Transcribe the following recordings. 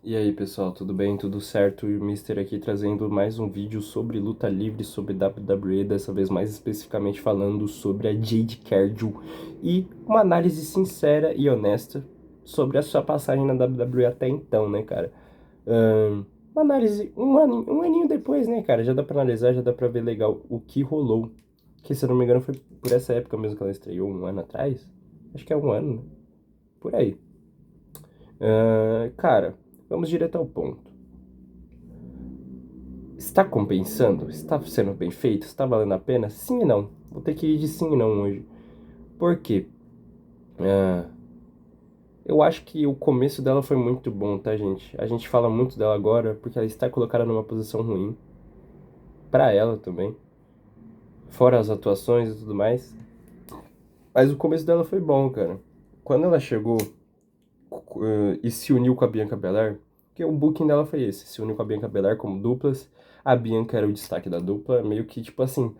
E aí pessoal, tudo bem? Tudo certo? E o Mister aqui trazendo mais um vídeo sobre luta livre, sobre WWE, dessa vez mais especificamente falando sobre a Jade Cargill e uma análise sincera e honesta sobre a sua passagem na WWE até então, né, cara? Uma análise um aninho depois, né, cara? Já dá pra analisar, já dá pra ver legal o que rolou. Que, se eu não me engano, foi por essa época mesmo que ela estreou, um ano atrás. Acho que é um ano, né? Por aí. Cara, vamos direto ao ponto. Está compensando? Está sendo bem feito? Está valendo a pena? Sim e não. Vou ter que ir de sim e não hoje. Por quê? Ah, eu acho que o começo dela foi muito bom, tá, gente? A gente fala muito dela agora porque ela está colocada numa posição ruim. Pra ela também. Fora as atuações e tudo mais. Mas o começo dela foi bom, cara. Quando ela chegou e se uniu com a Bianca Belair, que o booking dela foi esse, se uniu com a Bianca Belair como duplas, a Bianca era o destaque da dupla, meio que tipo assim,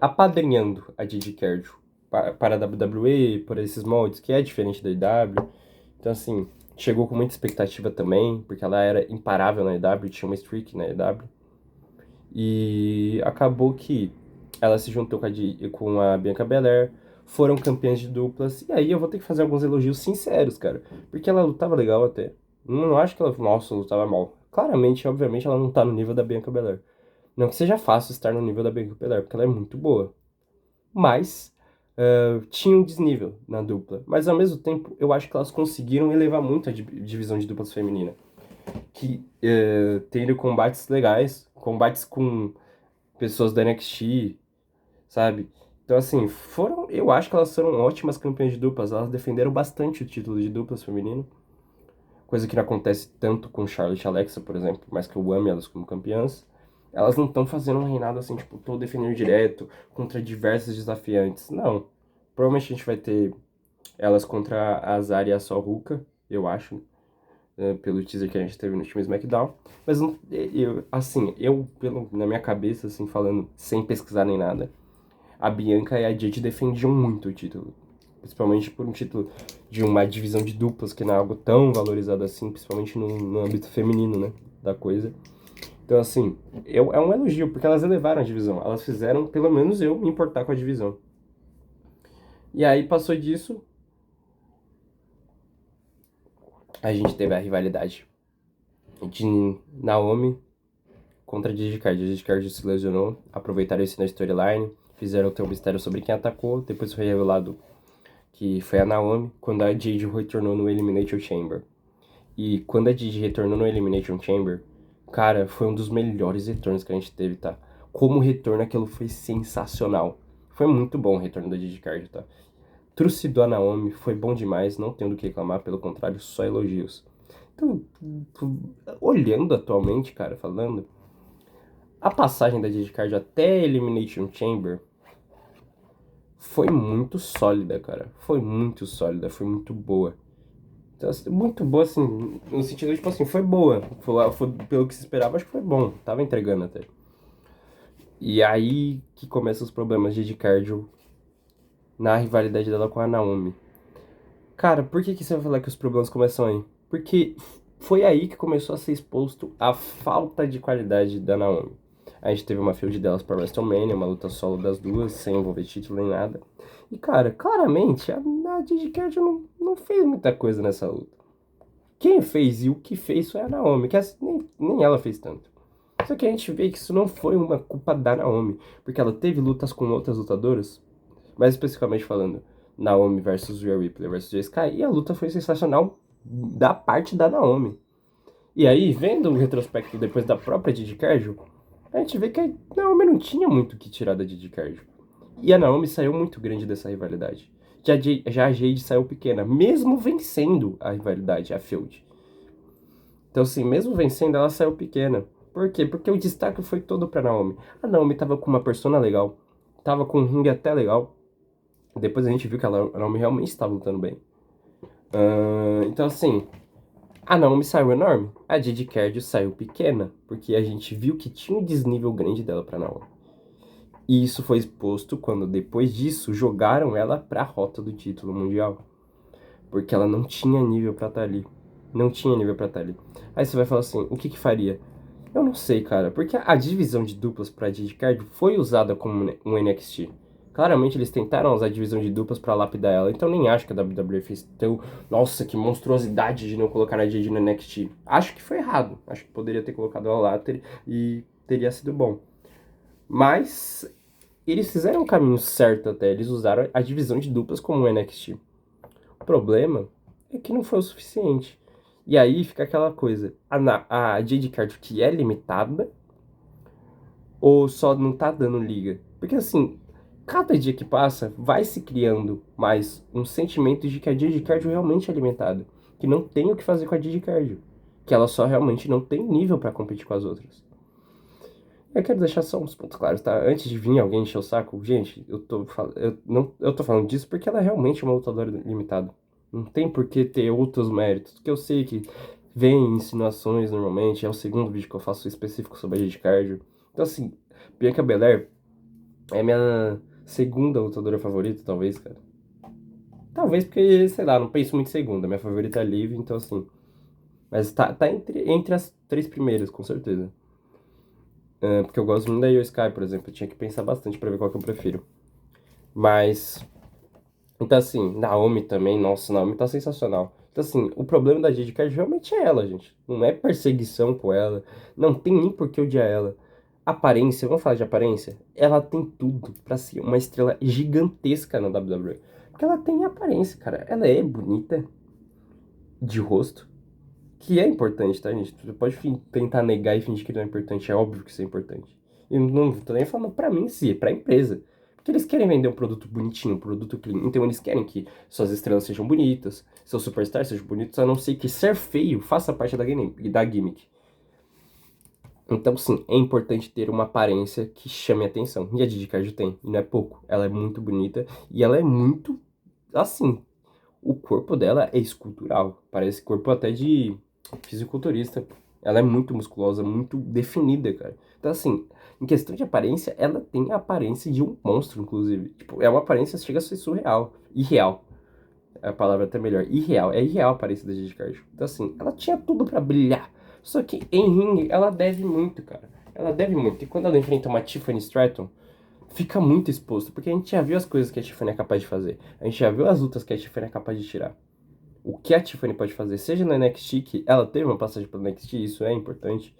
apadrinhando a Didi Cardio para a WWE, por esses moldes, que é diferente da EW. Então, assim, chegou com muita expectativa também, porque ela era imparável na EW, tinha uma streak na EW. E acabou que ela se juntou com a Bianca Belair, foram campeãs de duplas, e aí eu vou ter que fazer alguns elogios sinceros, cara, porque ela lutava legal até. Não acho que ela, nossa, lutava mal. Claramente, obviamente, ela não tá no nível da Bianca Belair. Não que seja fácil estar no nível da Bianca Belair, porque ela é muito boa. Mas tinha um desnível na dupla. Mas ao mesmo tempo, eu acho que elas conseguiram elevar muito a divisão de duplas feminina. Que tendo combates legais, combates com pessoas da NXT, sabe? Então, assim, eu acho que elas foram ótimas campeãs de duplas. Elas defenderam bastante o título de duplas feminino. Coisa que não acontece tanto com Charlotte e Alexa, por exemplo, mas que eu ame elas como campeãs. Elas não estão fazendo um reinado assim, tipo, tô defendendo direto contra diversos desafiantes. Não. Provavelmente a gente vai ter elas contra a Zarya e a Sol Ruka, eu acho, pelo teaser que a gente teve no time SmackDown. Mas, assim, na minha cabeça, assim, falando sem pesquisar nem nada, a Bianca e a Jade defendiam muito o título. Principalmente por um título de uma divisão de duplas, que não é algo tão valorizado assim, principalmente no âmbito feminino, né, da coisa. Então, assim, é um elogio, porque elas elevaram a divisão. Elas fizeram, pelo menos eu, me importar com a divisão. E aí, passou disso, a gente teve a rivalidade de Naomi contra a Gigi Card. A Gigi Card se lesionou, aproveitaram isso na storyline, fizeram ter um mistério sobre quem atacou, depois foi revelado que foi a Naomi, quando a Jade retornou no Elimination Chamber. E quando a Jade retornou no Elimination Chamber, cara, foi um dos melhores retornos que a gente teve, tá? Como retorno, aquilo foi sensacional. Foi muito bom o retorno da Jade Card, tá? Trucidou a Naomi, foi bom demais, não tenho do que reclamar, pelo contrário, só elogios. Então, olhando atualmente, cara, falando, a passagem da Jade Card até Elimination Chamber foi muito sólida, cara. Foi muito sólida, foi muito boa. Então, assim, muito boa, assim, no sentido, tipo assim, foi boa. Pelo que se esperava, acho que foi bom. Tava entregando até. E aí que começam os problemas de Cardio na rivalidade dela com a Naomi. Cara, por que você vai falar que os problemas começam aí? Porque foi aí que começou a ser exposto a falta de qualidade da Naomi. A gente teve uma feud delas pra WrestleMania, uma luta solo das duas, sem envolver título nem nada. E, cara, claramente, a Didi Cardio não fez muita coisa nessa luta. Quem fez e o que fez foi a Naomi, que nem ela fez tanto. Só que a gente vê que isso não foi uma culpa da Naomi, porque ela teve lutas com outras lutadoras, mais especificamente falando, Naomi versus Rhea Ripley versus Jay Sky, e a luta foi sensacional da parte da Naomi. E aí, vendo o retrospecto depois da própria Didi Cardio, a gente vê que a Naomi não tinha muito o que tirar da Didi Cardio. E a Naomi saiu muito grande dessa rivalidade. Já a Jade saiu pequena, mesmo vencendo a rivalidade, a feud. Então, assim, mesmo vencendo, ela saiu pequena. Por quê? Porque o destaque foi todo pra Naomi. A Naomi tava com uma persona legal, tava com um ringue até legal. Depois a gente viu que a Naomi realmente estava lutando bem. Então, assim, a Naomi saiu enorme. A Didi Cardio saiu pequena, porque a gente viu que tinha um desnível grande dela pra Naomi. E isso foi exposto quando, depois disso, jogaram ela pra rota do título mundial. Porque ela não tinha nível pra estar ali. Não tinha nível pra estar ali. Aí você vai falar assim, o que que faria? Eu não sei, cara, porque a divisão de duplas pra Jade Cargill foi usada como um NXT. Claramente eles tentaram usar a divisão de duplas pra lapidar ela, então nem acho que a WWE fez tão... Nossa, que monstruosidade de não colocar a Jade no NXT. Acho que foi errado. Acho que poderia ter colocado ela lá e teria sido bom. Mas eles fizeram o caminho certo até, eles usaram a divisão de duplas como um NXT. O problema é que não foi o suficiente. E aí fica aquela coisa, a Jade Cargill que é limitada, ou só não tá dando liga? Porque assim, cada dia que passa, vai se criando mais um sentimento de que a Jade Cargill realmente é limitada. Que não tem o que fazer com a Jade Cargill. Que ela só realmente não tem nível pra competir com as outras. Eu quero deixar só uns pontos claros, tá? Antes de vir alguém encher o saco, gente, eu tô falando disso porque ela é realmente uma lutadora limitada. Não tem por que ter outros méritos. Porque eu sei que vem insinuações normalmente, é o segundo vídeo que eu faço específico sobre a Jade Cargill. Então, assim, Bianca Belair é minha segunda lutadora favorita, talvez, cara. Talvez porque, sei lá, não penso muito em segunda. Minha favorita é a Liv, então, assim. Mas tá entre as três primeiras, com certeza. Porque eu gosto muito da Io Sky, por exemplo. Eu tinha que pensar bastante pra ver qual que eu prefiro. Mas. Então, assim, Naomi também. Nossa, Naomi tá sensacional. Então, assim, o problema da Jade Cargill realmente é ela, gente. Não é perseguição com ela. Não tem nem por que odiar ela. Aparência, vamos falar de aparência? Ela tem tudo pra ser uma estrela gigantesca na WWE. Porque ela tem aparência, cara. Ela é bonita de rosto. Que é importante, tá, gente? Você pode tentar negar e fingir que não é importante. É óbvio que isso é importante. E não tô nem falando pra mim, sim, é pra empresa. Porque eles querem vender um produto bonitinho, um produto clean. Então eles querem que suas estrelas sejam bonitas, seus superstars sejam bonitos, a não ser que ser feio faça parte da gimmick. Então, sim, é importante ter uma aparência que chame a atenção. E a Didi Cardio tem, e não é pouco. Ela é muito bonita e ela é muito, assim, o corpo dela é escultural. Parece corpo até de fisiculturista. Ela é muito musculosa, muito definida, cara. Então, assim, em questão de aparência, ela tem a aparência de um monstro, inclusive. Tipo, é uma aparência que chega a ser surreal. Irreal. A palavra até melhor. Irreal. É irreal a aparência da Jade Cargill. Então, assim, ela tinha tudo pra brilhar. Só que em ringue, ela deve muito, cara. Ela deve muito. E quando ela enfrenta uma Tiffany Stratton, fica muito exposto, porque a gente já viu as coisas que a Tiffany é capaz de fazer. A gente já viu as lutas que a Tiffany é capaz de tirar. O que a Tiffany pode fazer, seja no NXT, que ela teve uma passagem pelo NXT, isso é importante,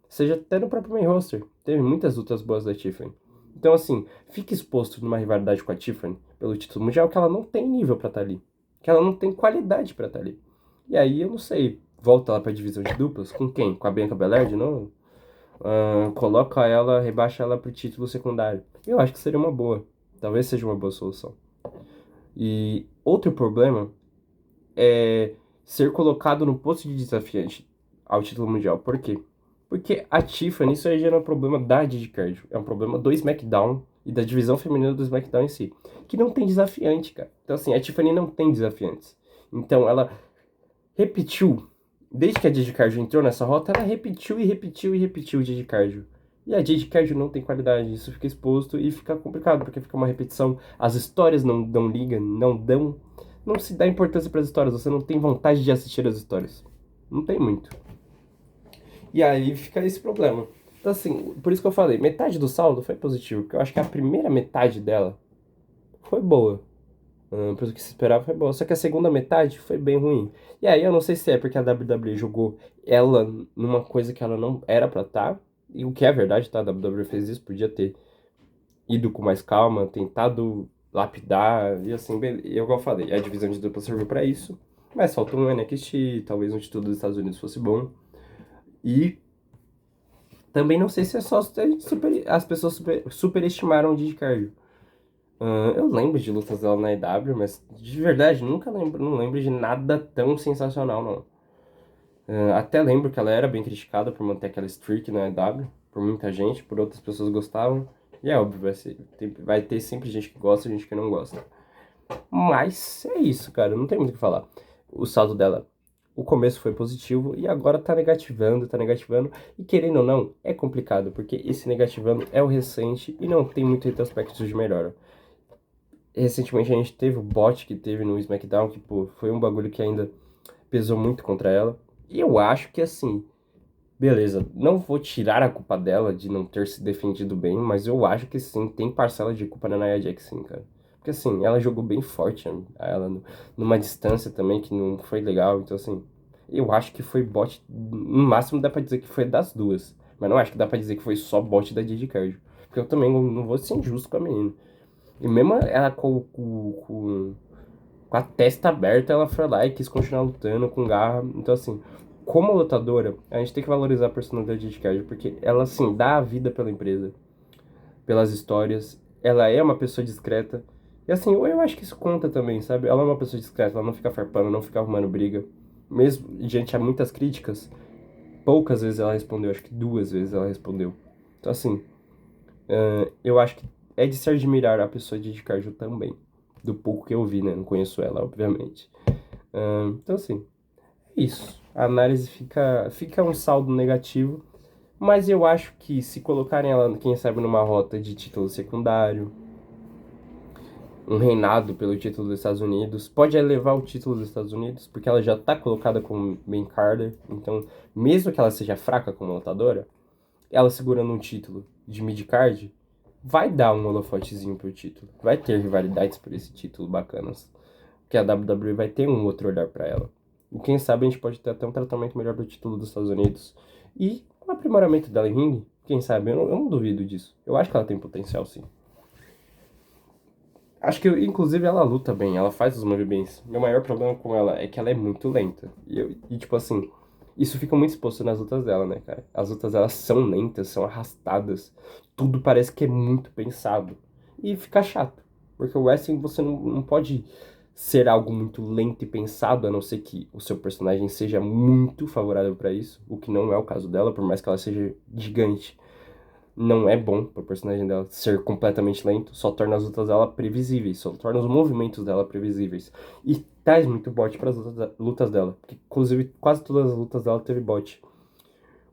seja até no próprio main roster. Teve muitas lutas boas da Tiffany. Então, assim, fica exposto numa rivalidade com a Tiffany pelo título mundial que ela não tem nível pra estar ali. Que ela não tem qualidade pra estar ali. E aí, eu não sei, volta lá pra divisão de duplas, com quem? Com a Bianca Belair de novo? Coloca ela, rebaixa ela pro título secundário. Eu acho que seria uma boa. Talvez seja uma boa solução. E outro problema é ser colocado no posto de desafiante ao título mundial. Por quê? Porque a Tiffany, isso aí já não é um problema da Didi Cardio, é um problema do SmackDown e da divisão feminina do SmackDown em si, que não tem desafiante, cara. Então, assim, a Tiffany não tem desafiantes. Então, ela repetiu, desde que a Didi Cardio entrou nessa rota, ela repetiu e repetiu e repetiu o Didi Cardio. E a Jade Cardio não tem qualidade, isso fica exposto e fica complicado, porque fica uma repetição. As histórias não dão liga, não se dá importância para as histórias, você não tem vontade de assistir as histórias. Não tem muito. E aí fica esse problema. Então, assim, por isso que eu falei, metade do saldo foi positivo, porque eu acho que a primeira metade dela foi boa. Pelo que se esperava foi boa. Só que a segunda metade foi bem ruim. E aí eu não sei se é porque a WWE jogou ela numa coisa que ela não era pra estar. E o que é verdade, tá? A WWE fez isso, podia ter ido com mais calma, tentado lapidar, e assim, eu igual eu falei, a divisão de dupla serviu pra isso, mas faltou um NXT, talvez um título dos Estados Unidos fosse bom, e também não sei se é só as pessoas superestimaram o Didi Cardio. Eu lembro de lutas dela na EW, mas de verdade, nunca lembro, não lembro de nada tão sensacional, não. Até lembro que ela era bem criticada por manter aquela streak na EW, por muita gente, por outras pessoas gostavam. E é óbvio, vai ter sempre gente que gosta e gente que não gosta. Mas é isso, cara, não tem muito o que falar. O saldo dela, o começo foi positivo e agora tá negativando, tá negativando. E querendo ou não, é complicado, porque esse negativando é o recente e não tem muito retrospecto de melhora. Recentemente a gente teve o bot que teve no SmackDown, que pô, foi um bagulho que ainda pesou muito contra ela. E eu acho que assim, beleza, não vou tirar a culpa dela de não ter se defendido bem, mas eu acho que sim, tem parcela de culpa na Nia Jax, sim, cara. Porque assim, ela jogou bem forte, né? Ela numa distância também que não foi legal, então assim, eu acho que foi bot, no máximo dá pra dizer que foi das duas, mas não acho que dá pra dizer que foi só bot da Didi Cardio, porque eu também não vou ser injusto com a menina. E mesmo ela com a testa aberta, ela foi lá e quis continuar lutando com garra. Então, assim, como lutadora, a gente tem que valorizar a personalidade de Kaji, porque ela, assim, dá a vida pela empresa, pelas histórias. Ela é uma pessoa discreta. E, assim, eu acho que isso conta também, sabe? Ela é uma pessoa discreta, ela não fica farpando, não fica arrumando briga. Mesmo diante a muitas críticas, poucas vezes ela respondeu, acho que 2 vezes ela respondeu. Então, assim, eu acho que é de se admirar a pessoa de Cardio também. Do pouco que eu vi, né? Não conheço ela, obviamente. Então, assim, é isso. A análise fica um saldo negativo, mas eu acho que se colocarem ela, quem sabe, numa rota de título secundário, um reinado pelo título dos Estados Unidos, pode elevar o título dos Estados Unidos, porque ela já tá colocada como main carder, então, mesmo que ela seja fraca como lutadora, ela segurando um título de mid-card, vai dar um holofotezinho pro título. Vai ter rivalidades por esse título bacanas. Porque a WWE vai ter um outro olhar pra ela. E quem sabe a gente pode ter até um tratamento melhor do título dos Estados Unidos. E um aprimoramento dela em ringue, quem sabe? Eu não duvido disso. Eu acho que ela tem potencial, sim. Acho que, inclusive, ela luta bem, ela faz os movimentos. Meu maior problema com ela é que ela é muito lenta. E tipo assim, isso fica muito exposto nas lutas dela, né, cara? As lutas dela são lentas, são arrastadas. Tudo parece que é muito pensado. E fica chato. Porque o wrestling você não pode ser algo muito lento e pensado, a não ser que o seu personagem seja muito favorável pra isso. O que não é o caso dela, por mais que ela seja gigante, não é bom pro personagem dela ser completamente lento, só torna as lutas dela previsíveis, só torna os movimentos dela previsíveis. E traz muito bot para as lutas dela, porque inclusive quase todas as lutas dela teve bot.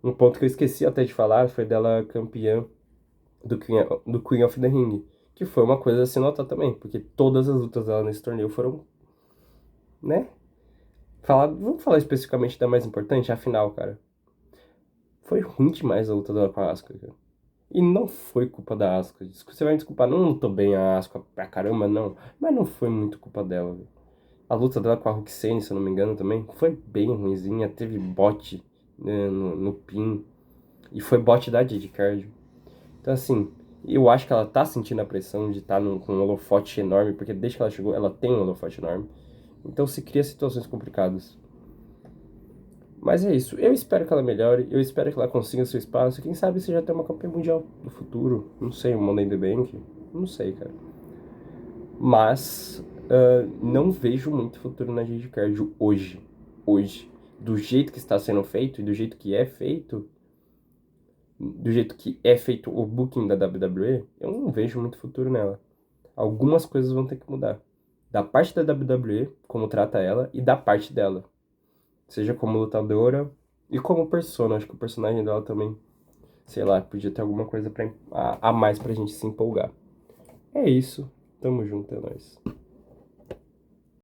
Um ponto que eu esqueci até de falar foi dela campeã do Queen of the Ring, que foi uma coisa a se notar também, porque todas as lutas dela nesse torneio foram, né? Vamos falar especificamente da mais importante, a final, cara. Foi ruim demais a luta dela com a Asuka, cara. E não foi culpa da Asuka. Você vai me desculpar, não lutou bem a Asuka pra caramba, não. Mas não foi muito culpa dela, velho. A luta dela com a Roxane, se eu não me engano, também foi bem ruinzinha. Teve bot, né, no pin. E foi bot da Didi Cardio. Então, assim, eu acho que ela tá sentindo a pressão de estar com um holofote enorme, porque desde que ela chegou, ela tem um holofote enorme. Então se cria situações complicadas. Mas é isso. Eu espero que ela melhore. Eu espero que ela consiga seu espaço. Quem sabe você já tem uma campeã mundial no futuro. Não sei, um Money in the Bank. Não sei, cara. Mas não vejo muito futuro na Jade Cardio hoje. Hoje. Do jeito que está sendo feito e do jeito que é feito. Do jeito que é feito o booking da WWE, eu não vejo muito futuro nela. Algumas coisas vão ter que mudar. Da parte da WWE, como trata ela, e da parte dela. Seja como lutadora e como persona. Acho que o personagem dela também, sei lá, podia ter alguma coisa a mais pra gente se empolgar. É isso. Tamo junto, é nóis.